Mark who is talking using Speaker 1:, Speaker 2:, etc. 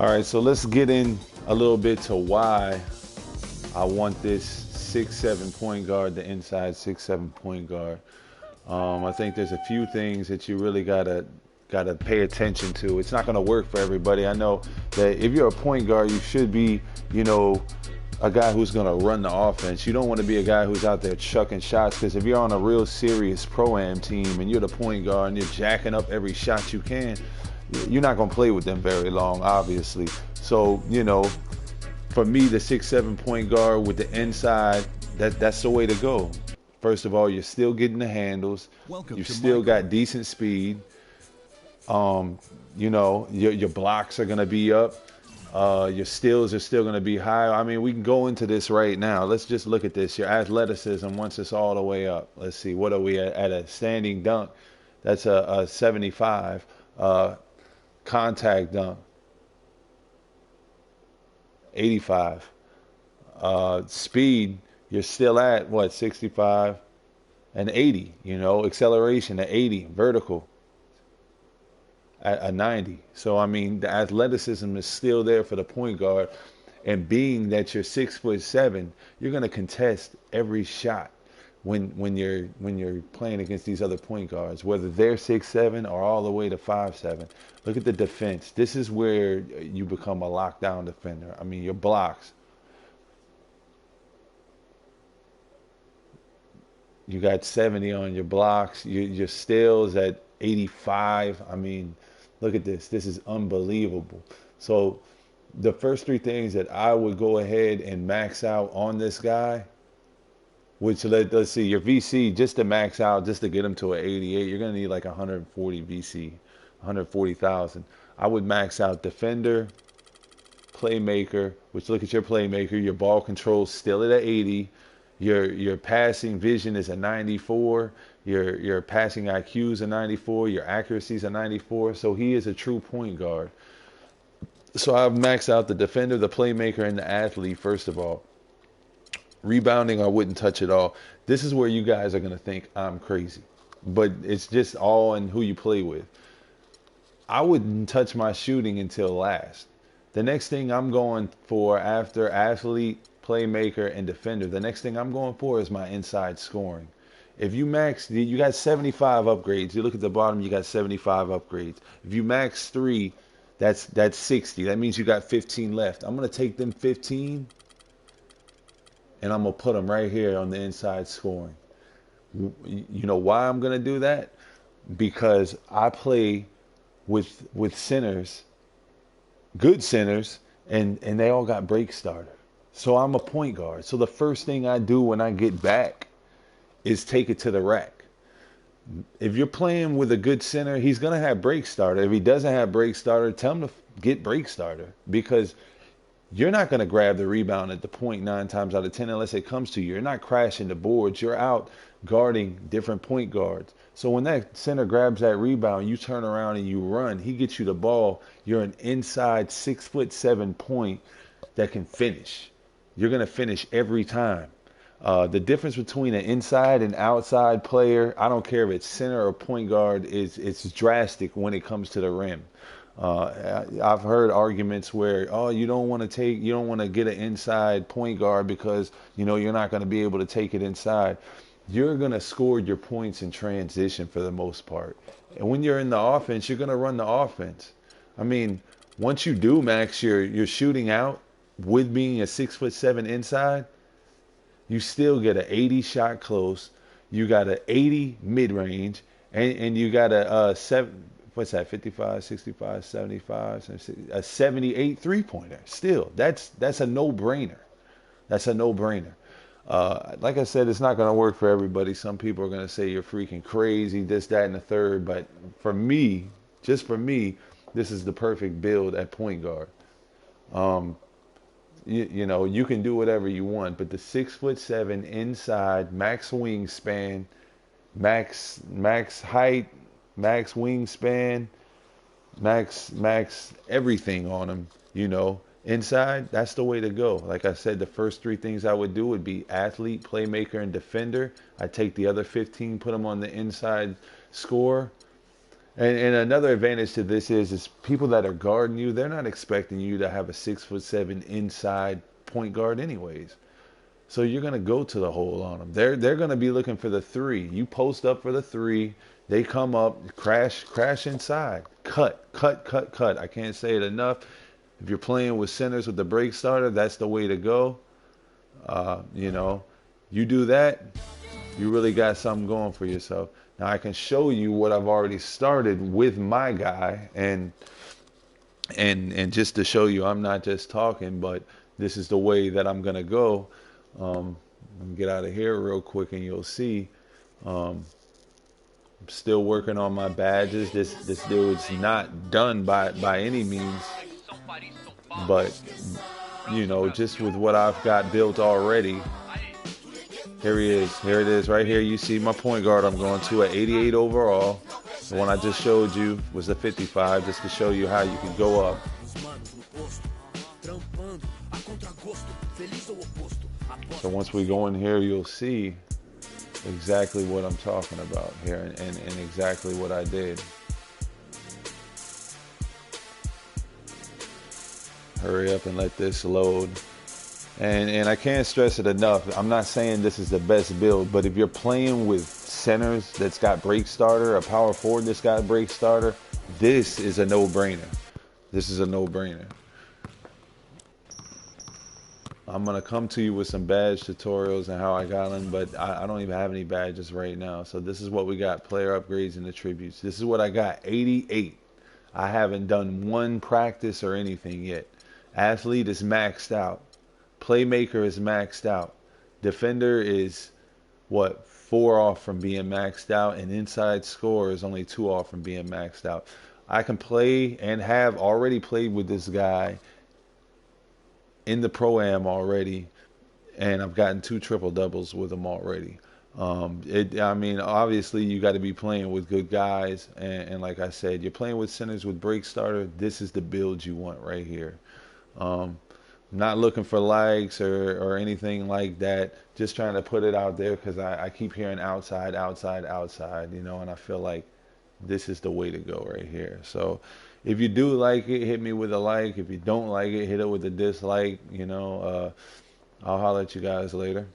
Speaker 1: All right, so let's get in a little bit to why I want this 6'7" point guard, the inside 6'7" point guard. I think there's a few things that you really gotta pay attention to. It's not gonna work for everybody. I know that if you're a point guard, you should be, you know, a guy who's gonna run the offense. You don't want to be a guy who's out there chucking shots, because if you're on a real serious pro-am team and you're the point guard and you're jacking up every shot you can, you're not gonna play with them very long, obviously. So, for me, the 6'7" point guard with the inside, that's the way to go. First of all, you're still getting the handles. You still got decent speed. Your blocks are gonna be up. Your steals are still gonna be high. I mean, we can go into this right now. Let's just look at this. Your athleticism, once it's all the way up. Let's see, what are we at a standing dunk? That's a 75. Contact dunk, 85. Speed, you're still at what, 65 and 80. Acceleration at 80, vertical at a 90. So I mean, the athleticism is still there for the point guard, and being that you're 6'7", you're gonna contest every shot when you're playing against these other point guards, whether they're 6'7" or all the way to 5'7". Look at the defense. This is where you become a lockdown defender. I mean, your blocks. You got 70 on your blocks. Your steals at 85. I mean, look at this. This is unbelievable. So the first three things that I would go ahead and max out on this guy, which let's see, your VC, just to max out, just to get him to an 88, you're going to need like 140 VC, 140,000. I would max out defender, playmaker, which, look at your playmaker, your ball control still at an 80, your passing vision is a 94, your passing IQ is a 94, your accuracy is a 94. So he is a true point guard. So I've maxed out the defender, the playmaker, and the athlete first of all. Rebounding, I wouldn't touch at all. This is where you guys are going to think I'm crazy, but it's just all in who you play with. I wouldn't touch my shooting until last. The next thing I'm going for after athlete, playmaker, and defender, the next thing I'm going for is my inside scoring. If you max, you got 75 upgrades. You look at the bottom, you got 75 upgrades. If you max 3, that's 60. That means you got 15 left. I'm going to take them 15 and I'm going to put them right here on the inside scoring. You know why I'm going to do that? Because I play with centers, good centers, and they all got break starter. So I'm a point guard. So the first thing I do when I get back is take it to the rack. If you're playing with a good center, he's going to have break starter. If he doesn't have break starter, tell him to get break starter, because you're not going to grab the rebound at the point 9 times out of 10 unless it comes to you. You're not crashing the boards. You're out guarding different point guards. So when that center grabs that rebound, you turn around and you run. He gets you the ball. You're an inside 6'7" point that can finish. You're going to finish every time. The difference between an inside and outside player, I don't care if it's center or point guard, it's drastic when it comes to the rim. I've heard arguments where, you don't want to get an inside point guard because, you're not going to be able to take it inside. You're going to score your points in transition for the most part. And when you're in the offense, you're going to run the offense. I mean, once you do max your shooting out with being a 6'7" inside, you still get an 80 shot close. You got an 80 mid range, and you got a 55, 65, 75, a 78 three-pointer. Still, that's a no-brainer. That's a no-brainer. Like I said, it's not going to work for everybody. Some people are going to say you're freaking crazy, this, that, and the third. But for me, just for me, this is the perfect build at point guard. You can do whatever you want, but the 6'7" inside, max wingspan, max height, max wingspan, max everything on him, inside, that's the way to go. Like I said, the first 3 things I would do would be athlete, playmaker, and defender. I take the other 15, put them on the inside score, And another advantage to this is people that are guarding you, they're not expecting you to have a 6'7" inside point guard anyways. So you're gonna go to the hole on them. They're gonna be looking for the three. You post up for the three. They come up, crash inside, cut. I can't say it enough. If you're playing with centers with the break starter, that's the way to go. You know, you do that, you really got something going for yourself. Now I can show you what I've already started with my guy, and just to show you I'm not just talking, but this is the way that I'm gonna go. Let me get out of here real quick, and you'll see. Um, I'm still working on my badges. This dude's not done by any means, but you know, just with what I've got built already. Here he is. Here it is right here. You see my point guard I'm going to at 88 overall. The one I just showed you was the 55, just to show you how you can go up. So once we go in here, you'll see exactly what I'm talking about here, and exactly what I did. Hurry up and let this load. And I can't stress it enough. I'm not saying this is the best build, but if you're playing with centers that's got break starter, a power forward that's got break starter, this is a no-brainer. This is a no-brainer. I'm going to come to you with some badge tutorials and how I got them, but I don't even have any badges right now. So this is what we got, player upgrades and attributes. This is what I got, 88. I haven't done one practice or anything yet. Athlete is maxed out. Playmaker is maxed out. Defender is, what, 4 off from being maxed out, and inside scorer is only 2 off from being maxed out. I can play and have already played with this guy in the Pro-Am already, and I've gotten 2 triple doubles with him already. I mean, obviously you got to be playing with good guys, and like I said, you're playing with centers with break starter. This is the build you want right here. Not looking for likes or anything like that. Just trying to put it out there because I keep hearing outside, you know, and I feel like this is the way to go right here. So if you do like it, hit me with a like. If you don't like it, hit it with a dislike. You know, I'll holler at you guys later.